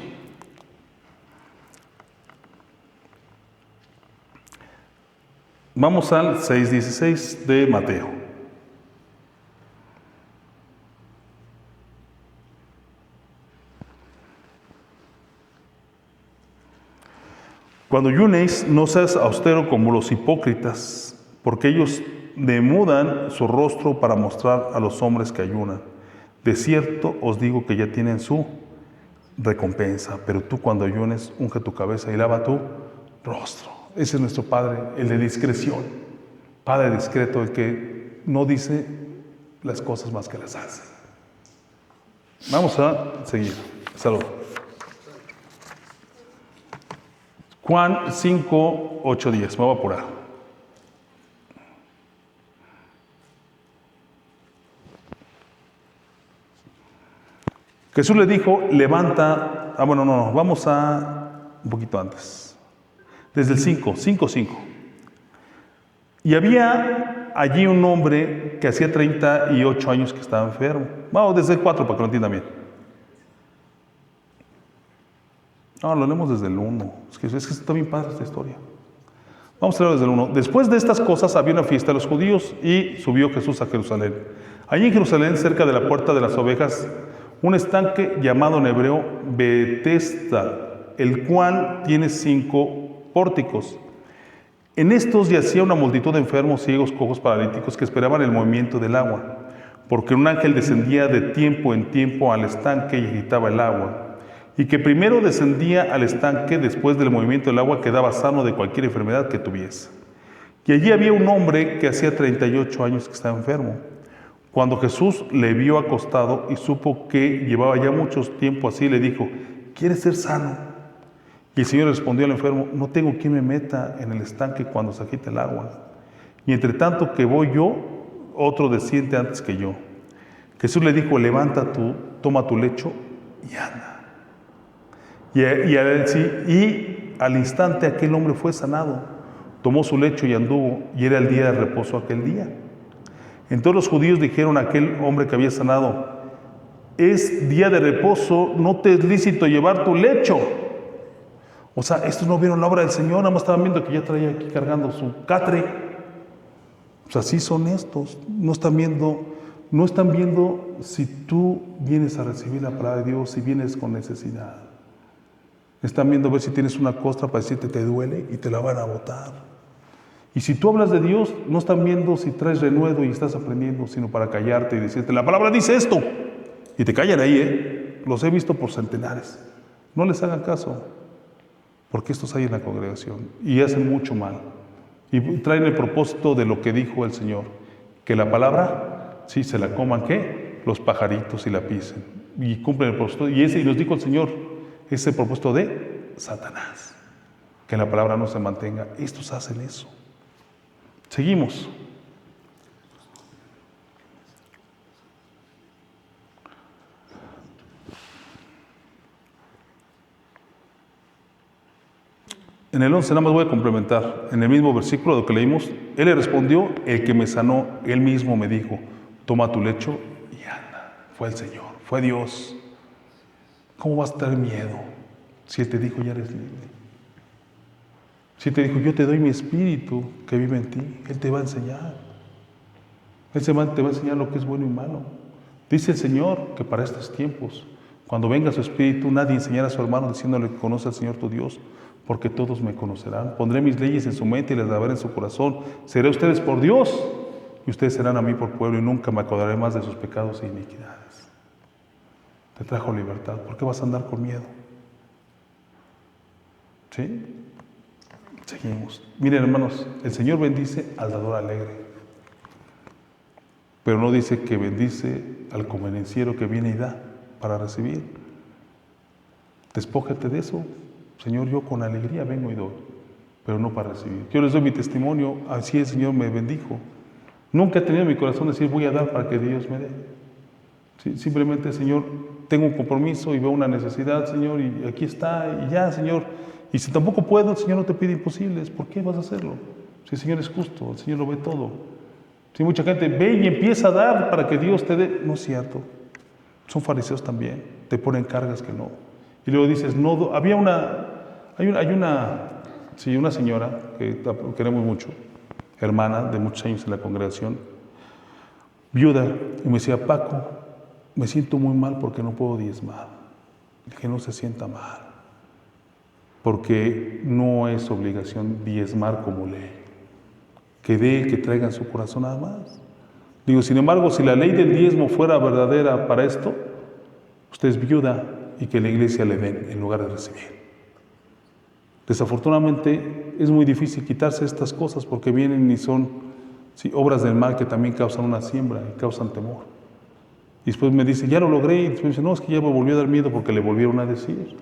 Vamos al 6:16 de Mateo. Cuando ayunéis, no seas austero como los hipócritas, porque ellos demudan su rostro para mostrar a los hombres que ayunan. De cierto os digo que ya tienen su recompensa, pero tú cuando ayunes, unge tu cabeza y lava tu rostro. Ese es nuestro Padre, el de discreción. Padre discreto, el que no dice las cosas más que las hace. Vamos a seguir. Salud. Juan 5, 8, 10. Me voy a apurar. Jesús le dijo, levanta. Vamos a un poquito antes. Desde el 5. Y había allí un hombre que hacía 38 años que estaba enfermo. Vamos desde el 4 para que lo entiendan bien. No, lo leemos desde el 1. Es que está bien padre esta historia. Vamos a leer desde el 1. Después de estas cosas había una fiesta de los judíos y subió Jesús a Jerusalén. Allí en Jerusalén, cerca de la puerta de las ovejas, un estanque llamado en hebreo Betesda, el cual tiene 5 pórticos. En estos yacía una multitud de enfermos, ciegos, cojos, paralíticos que esperaban el movimiento del agua, porque un ángel descendía de tiempo en tiempo al estanque y agitaba el agua. Y que primero descendía al estanque, después del movimiento del agua quedaba sano de cualquier enfermedad que tuviese. Y allí había un hombre que hacía 38 años que estaba enfermo. Cuando Jesús le vio acostado y supo que llevaba ya mucho tiempo así, le dijo: ¿quieres ser sano? Y el Señor respondió al enfermo: no tengo quien me meta en el estanque cuando se agita el agua. Y entre tanto que voy yo, otro desciende antes que yo. Jesús le dijo: levanta toma tu lecho y anda. Y al instante aquel hombre fue sanado, tomó su lecho y anduvo, y era el día de reposo aquel día. Entonces los judíos dijeron a aquel hombre que había sanado: es día de reposo, no te es lícito llevar tu lecho. O sea, estos no vieron la obra del Señor, nada más estaban viendo que ya traía aquí cargando su catre. Pues así son estos, no están viendo si tú vienes a recibir la palabra de Dios, si vienes con necesidad. Están viendo a ver si tienes una costra para decirte te duele y te la van a botar. Y si tú hablas de Dios, no están viendo si traes renuedo y estás aprendiendo, sino para callarte y decirte: la palabra dice esto. Y te callan ahí, Los he visto por centenares. No les hagan caso, porque estos hay en la congregación y hacen mucho mal. Y traen el propósito de lo que dijo el Señor, que la palabra, sí, se la coman, ¿qué? Los pajaritos y la pisen. Y cumplen el propósito. Y nos dijo el Señor, es el propósito de Satanás, que la palabra no se mantenga. Estos hacen eso. Seguimos. En el 11 nada más voy a complementar. En el mismo versículo de lo que leímos, él le respondió: el que me sanó, él mismo me dijo: toma tu lecho y anda. Fue el Señor, fue Dios. ¿Cómo vas a tener miedo si Él te dijo: ya eres libre? Si te dijo: yo te doy mi espíritu que vive en ti, Él te va a enseñar. Él te va a enseñar lo que es bueno y malo. Dice el Señor que para estos tiempos, cuando venga su espíritu, nadie enseñará a su hermano diciéndole que conoce al Señor tu Dios, porque todos me conocerán. Pondré mis leyes en su mente y las grabaré en su corazón. Seré ustedes por Dios y ustedes serán a mí por pueblo, y nunca me acordaré más de sus pecados e iniquidades. Te trajo libertad. ¿Por qué vas a andar con miedo? ¿Sí? Seguimos. Miren, hermanos, el Señor bendice al dador alegre, pero no dice que bendice al convenenciero que viene y da para recibir. Despójate de eso. Señor, yo con alegría vengo y doy, pero no para recibir. Yo les doy mi testimonio, así el Señor me bendijo. Nunca he tenido en mi corazón decir: voy a dar para que Dios me dé. Sí, simplemente, Señor, tengo un compromiso y veo una necesidad, Señor, y aquí está, y ya, Señor. Y si tampoco puedo, el Señor no te pide imposibles. ¿Por qué vas a hacerlo? Si el Señor es justo, el Señor lo ve todo. Si mucha gente ve y empieza a dar para que Dios te dé, no es cierto. Son fariseos también, te ponen cargas que no. Y luego dices: no, hay una señora que queremos mucho, hermana de muchos años en la congregación, viuda, y me decía: Paco, me siento muy mal porque no puedo diezmar. Dije: no se sienta mal, porque no es obligación diezmar como ley. Que dé, que traiga en su corazón nada más. Digo, sin embargo, si la ley del diezmo fuera verdadera para esto, usted es viuda y que la iglesia le den en lugar de recibir. Desafortunadamente es muy difícil quitarse estas cosas porque vienen y son obras del mal que también causan una siembra y causan temor. Y después me dice: ya lo logré, y después me dice: no, es que ya me volvió a dar miedo porque le volvieron a decir.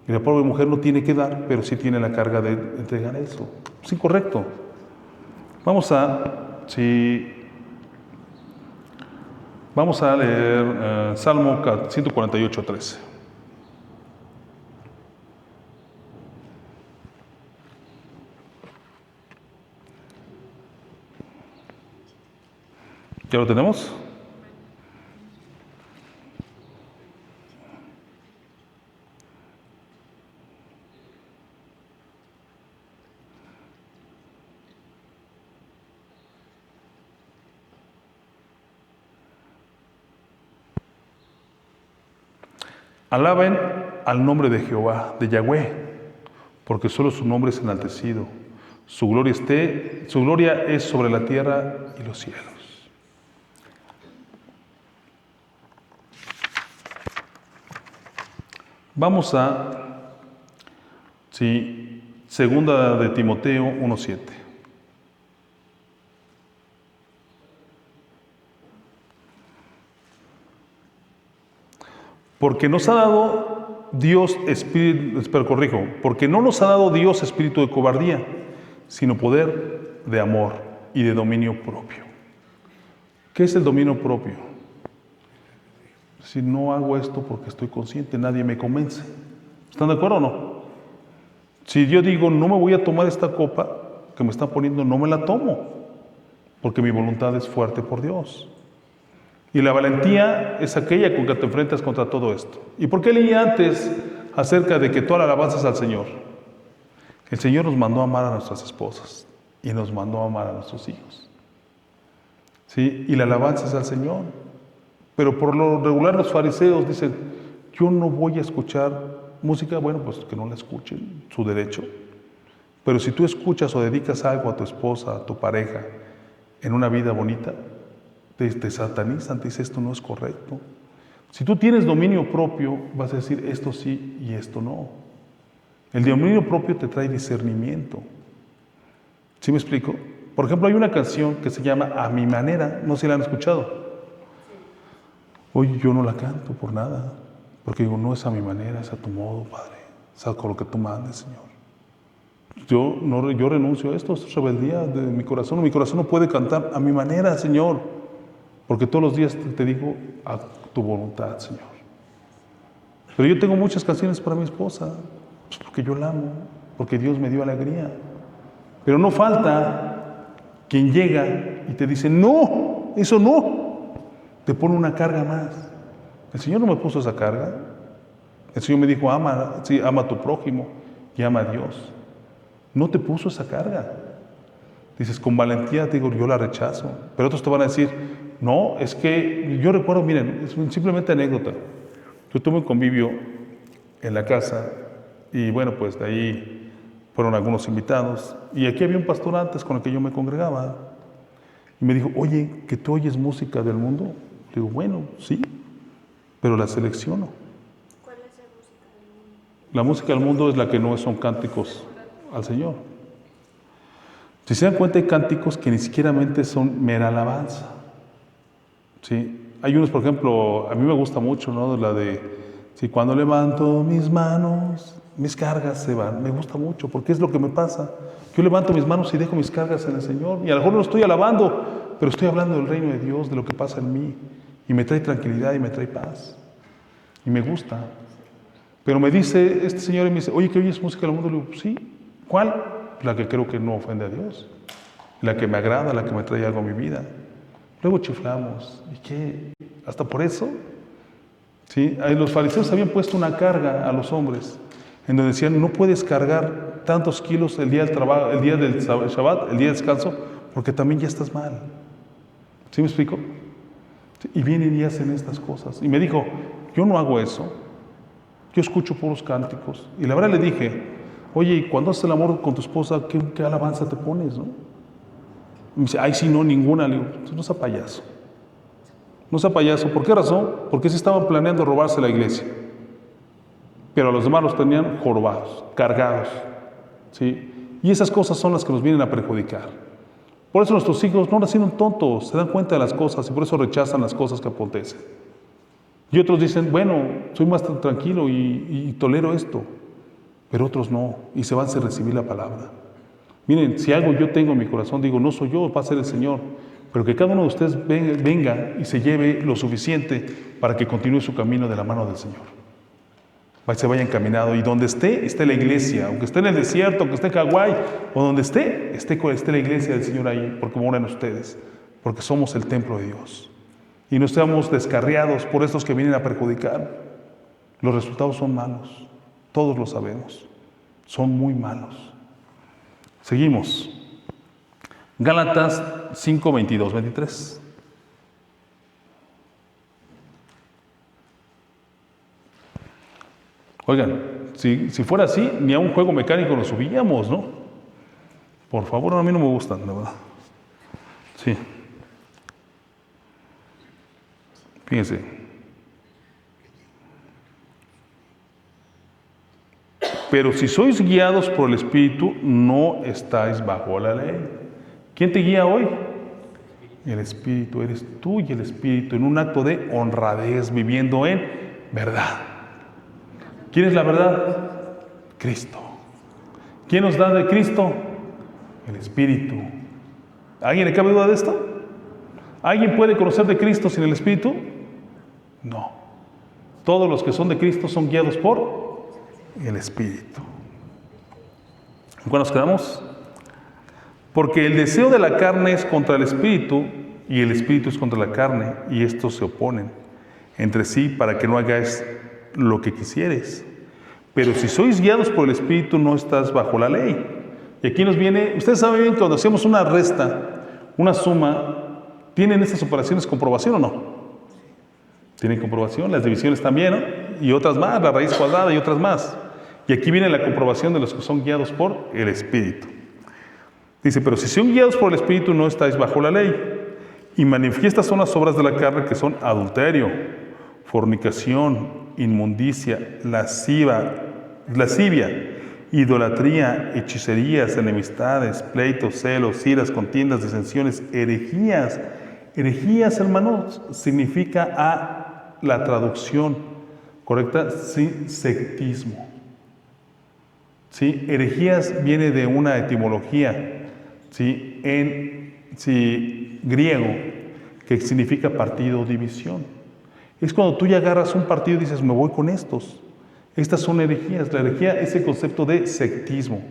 Y la pobre mujer no tiene que dar, pero sí tiene la carga de entregar eso. Es incorrecto. Vamos a leer Salmo 148, 13. ¿Ya lo tenemos? Alaben al nombre de Jehová, de Yahweh, porque solo su nombre es enaltecido. Su gloria es sobre la tierra y los cielos. Vamos a segunda de Timoteo 1:7. Porque nos ha dado Dios porque no nos ha dado Dios espíritu de cobardía, sino poder de amor y de dominio propio. ¿Qué es el dominio propio? Si no hago esto porque estoy consciente, nadie me convence. ¿Están de acuerdo o no? Si yo digo, no me voy a tomar esta copa que me están poniendo, no me la tomo, porque mi voluntad es fuerte por Dios. Y la valentía es aquella con que te enfrentas contra todo esto. ¿Y por qué leí antes acerca de que toda la alabanza es al Señor? El Señor nos mandó a amar a nuestras esposas y nos mandó a amar a nuestros hijos. ¿Sí? Y la alabanza es al Señor. Pero por lo regular los fariseos dicen, yo no voy a escuchar música, bueno, pues que no la escuchen, su derecho. Pero si tú escuchas o dedicas algo a tu esposa, a tu pareja, en una vida bonita, te satanizan, te dicen esto no es correcto. Si tú tienes dominio propio, vas a decir esto sí y esto no. El dominio propio te trae discernimiento. ¿Sí me explico? Por ejemplo, hay una canción que se llama A mi manera, no sé si la han escuchado. Oye, yo no la canto por nada, porque digo, no es a mi manera, es a tu modo, Padre, es con lo que tú mandes, Señor. Yo renuncio a esto, es rebeldía de mi corazón no puede cantar a mi manera, Señor, porque todos los días te digo a tu voluntad, Señor. Pero yo tengo muchas canciones para mi esposa, pues porque yo la amo, porque Dios me dio alegría. Pero no falta quien llega y te dice, no, eso no. Te pone una carga más. El Señor no me puso esa carga. El Señor me dijo, ama a tu prójimo y ama a Dios. No te puso esa carga. Dices, con valentía te digo, yo la rechazo. Pero otros te van a decir, no, es que yo recuerdo, miren, es simplemente anécdota. Yo tuve un convivio en la casa y bueno, pues de ahí fueron algunos invitados. Y aquí había un pastor antes con el que yo me congregaba. Y me dijo, oye, ¿que tú oyes música del mundo? Le digo, bueno, sí, pero la selecciono. ¿Cuál es la música del mundo? La música del mundo es la que no son cánticos al Señor. Si se dan cuenta, hay cánticos que ni siquiera son mera alabanza. ¿Sí? Hay unos, por ejemplo, a mí me gusta mucho, ¿no? La de, sí, cuando levanto mis manos, mis cargas se van. Me gusta mucho, porque es lo que me pasa. Yo levanto mis manos y dejo mis cargas en el Señor. Y a lo mejor no estoy alabando, pero estoy hablando del reino de Dios, de lo que pasa en mí. Y me trae tranquilidad y me trae paz. Y me gusta. Pero me dice este señor y me dice, oye, ¿que oyes música del mundo? Le digo, sí. ¿Cuál? La que creo que no ofende a Dios. La que me agrada, la que me trae algo a mi vida. Luego chiflamos. ¿Y qué? ¿Hasta por eso? ¿Sí? Los fariseos habían puesto una carga a los hombres, en donde decían, no puedes cargar tantos kilos el día del trabajo, el día del Shabbat, el día de descanso, porque también ya estás mal. ¿Sí me explico? Y vienen y hacen estas cosas. Y me dijo, yo no hago eso. Yo escucho puros cánticos. Y la verdad le dije, oye, ¿y cuando haces el amor con tu esposa, qué alabanza te pones, no? Y me dice, ay, sí, no, ninguna. Le digo, no sea payaso. No sea payaso. ¿Por qué razón? Porque sí estaban planeando robarse la iglesia. Pero a los demás los tenían jorobados, cargados. ¿Sí? Y esas cosas son las que nos vienen a perjudicar. Por eso nuestros hijos no nacieron tontos, se dan cuenta de las cosas y por eso rechazan las cosas que acontecen. Y otros dicen, bueno, soy más tranquilo y tolero esto. Pero otros no, y se van a recibir la palabra. Miren, si algo yo tengo en mi corazón, digo, no soy yo, va a ser el Señor. Pero que cada uno de ustedes venga y se lleve lo suficiente para que continúe su camino de la mano del Señor. Se vaya encaminado y donde esté la iglesia, aunque esté en el desierto, aunque esté en Hawái, o donde esté la iglesia del Señor ahí, porque moran ustedes, porque somos el templo de Dios. Y no estamos descarriados por estos que vienen a perjudicar. Los resultados son malos, todos lo sabemos, son muy malos. Seguimos. Gálatas 5, 22, 23. Oigan, si fuera así, ni a un juego mecánico nos subíamos, ¿no? Por favor, a mí no me gustan, la verdad. Sí. Fíjense. Pero si sois guiados por el Espíritu, no estáis bajo la ley. ¿Quién te guía hoy? El Espíritu. Eres tú y el Espíritu en un acto de honradez, viviendo en verdad. ¿Quién es la verdad? Cristo. ¿Quién nos da de Cristo? El Espíritu. ¿A alguien le cabe duda de esto? ¿Alguien puede conocer de Cristo sin el Espíritu? No. Todos los que son de Cristo son guiados por el Espíritu. ¿En cuál nos quedamos? Porque el deseo de la carne es contra el Espíritu y el Espíritu es contra la carne, y estos se oponen entre sí para que no hagáis lo que quisieres. Pero si sois guiados por el Espíritu, no estás bajo la ley. Y aquí nos viene, ustedes saben bien que cuando hacemos una resta, una suma, ¿tienen estas operaciones comprobación o no? Tienen comprobación, las divisiones también, ¿no? Y otras más, la raíz cuadrada y otras más. Y aquí viene la comprobación de los que son guiados por el Espíritu. Dice, pero si son guiados por el Espíritu, no estáis bajo la ley. Y manifiestas son las obras de la carne, que son adulterio, fornicación, inmundicia, lascivia, idolatría, hechicerías, enemistades, pleitos, celos, iras, contiendas, disensiones, herejías. Herejías, hermanos, significa la traducción correcta, sí, sectismo. ¿Sí? Herejías viene de una etimología, ¿sí? Griego, que significa partido o división. Es cuando tú ya agarras un partido y dices, me voy con estos. Estas son herejías. La herejía es el concepto de sectismo.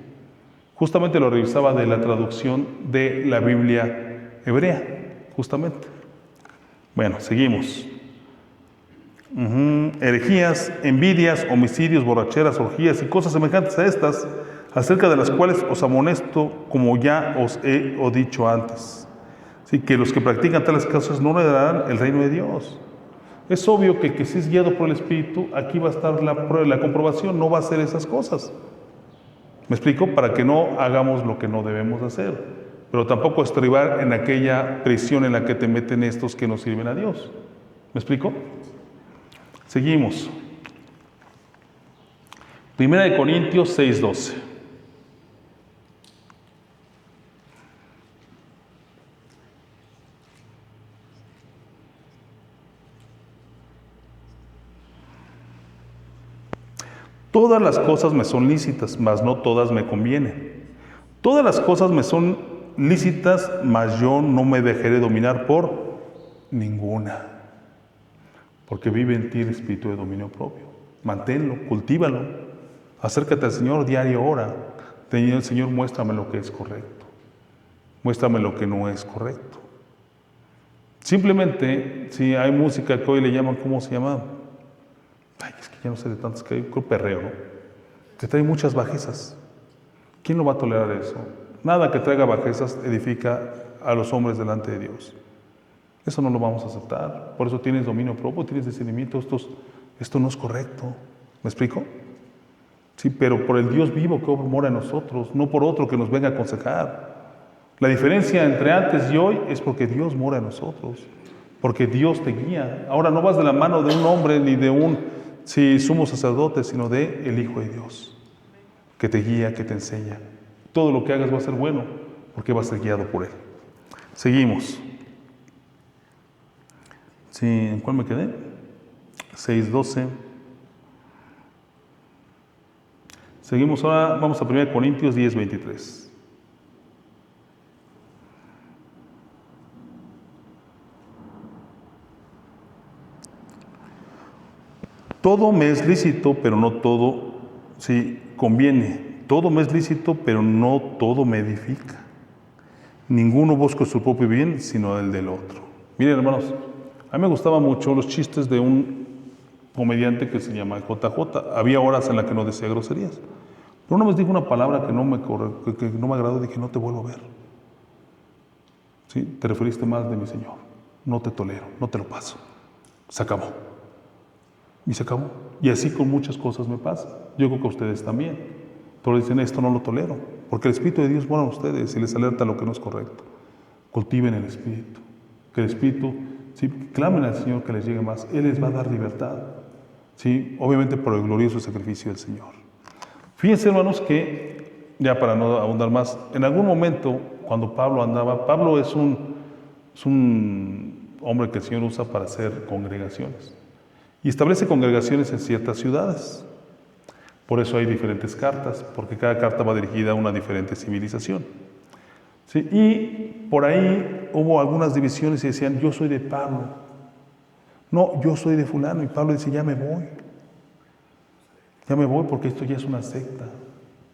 Justamente lo revisaba de la traducción de la Biblia hebrea, justamente. Bueno, seguimos. Herejías, envidias, homicidios, borracheras, orgías y cosas semejantes a estas, acerca de las cuales os amonesto, como ya os he dicho antes. Sí, que los que practican tales cosas no heredarán el reino de Dios. Es obvio que si es guiado por el Espíritu, aquí va a estar la prueba, la comprobación, no va a hacer esas cosas. ¿Me explico? Para que no hagamos lo que no debemos hacer, pero tampoco estribar en aquella prisión en la que te meten estos que no sirven a Dios. ¿Me explico? Seguimos. 1 Corintios 6:12. Todas las cosas me son lícitas, mas no todas me convienen. Todas las cosas me son lícitas, mas yo no me dejaré dominar por ninguna. Porque vive en ti el espíritu de dominio propio. Manténlo, cultívalo. Acércate al Señor diario, ora. Señor, muéstrame lo que es correcto. Muéstrame lo que no es correcto. Simplemente, si hay música que hoy le llaman, ¿cómo se llama? Ay, es que ya no sé de tantos que hay, creo perreo, ¿no? Que trae muchas bajezas. ¿Quién no va a tolerar eso? Nada que traiga bajezas edifica a los hombres delante de Dios. Eso no lo vamos a aceptar. Por eso tienes dominio propio, tienes discernimiento. Esto no es correcto. ¿Me explico? Sí, pero por el Dios vivo que mora en nosotros, no por otro que nos venga a aconsejar. La diferencia entre antes y hoy es porque Dios mora en nosotros, porque Dios te guía. Ahora no vas de la mano de un hombre ni de un sumo sacerdote, sino de el Hijo de Dios, que te guía, que te enseña. Todo lo que hagas va a ser bueno, porque va a ser guiado por Él. Seguimos. Sí, ¿en cuál me quedé? 6:12. Seguimos ahora, vamos a 1 Corintios 10:23. Todo me es lícito, pero no todo conviene. Todo me es lícito, pero no todo me edifica. Ninguno busca su propio bien, sino el del otro. Miren, hermanos, a mí me gustaban mucho los chistes de un comediante que se llama JJ. Había horas en las que no decía groserías. Pero una vez dijo una palabra que no me agradó, dije, no te vuelvo a ver. ¿Sí? Te referiste más de mi Señor. No te tolero, no te lo paso. Se acabó. Y se acabó. Y así con muchas cosas me pasa. Yo creo que a ustedes también. Todos dicen, esto no lo tolero. Porque el Espíritu de Dios mora en ustedes y les alerta a lo que no es correcto. Cultiven el Espíritu. Que el Espíritu, ¿sí? Clamen al Señor que les llegue más. Él les va a dar libertad. ¿Sí? Obviamente por el glorioso sacrificio del Señor. Fíjense, hermanos, que, ya para no ahondar más, en algún momento, cuando Pablo andaba, Pablo es un hombre que el Señor usa para hacer congregaciones. Y establece congregaciones en ciertas ciudades. Por eso hay diferentes cartas, porque cada carta va dirigida a una diferente civilización. ¿Sí? Y por ahí hubo algunas divisiones y decían, yo soy de Pablo. No, yo soy de fulano. Y Pablo dice, ya me voy. Ya me voy porque esto ya es una secta,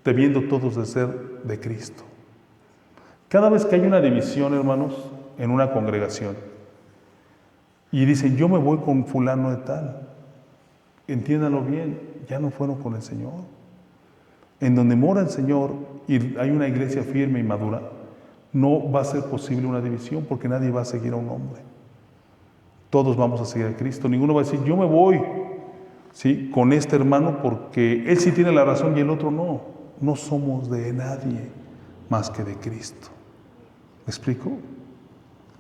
debiendo todos de ser de Cristo. Cada vez que hay una división, hermanos, en una congregación, y dicen, yo me voy con fulano de tal, entiéndanlo bien, ya no fueron con el Señor. En donde mora el Señor y hay una iglesia firme y madura, no va a ser posible una división porque nadie va a seguir a un hombre. Todos vamos a seguir a Cristo. Ninguno va a decir, yo me voy, ¿sí?, con este hermano porque él sí tiene la razón y el otro no. No somos de nadie más que de Cristo. ¿Me explico?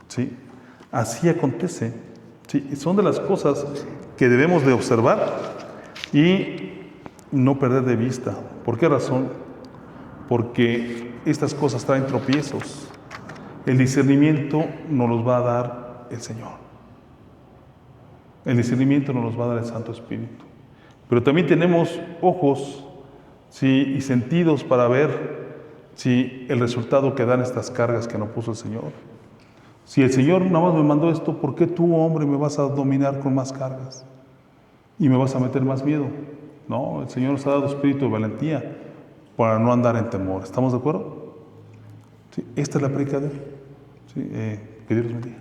¿Sí? Así acontece. ¿Sí? Son de las cosas que debemos de observar y no perder de vista. ¿Por qué razón? Porque estas cosas traen tropiezos. El discernimiento nos los va a dar el Señor. El discernimiento nos los va a dar el Santo Espíritu. Pero también tenemos ojos, ¿sí?, y sentidos para ver, ¿sí?, el resultado que dan estas cargas que nos puso el Señor. Si el Señor nada más me mandó esto, ¿por qué tú, hombre, me vas a dominar con más cargas? Y me vas a meter más miedo. No, el Señor nos ha dado espíritu de valentía para no andar en temor. ¿Estamos de acuerdo? ¿Sí? Esta es la prédica de hoy. ¿Sí? Que Dios los bendiga.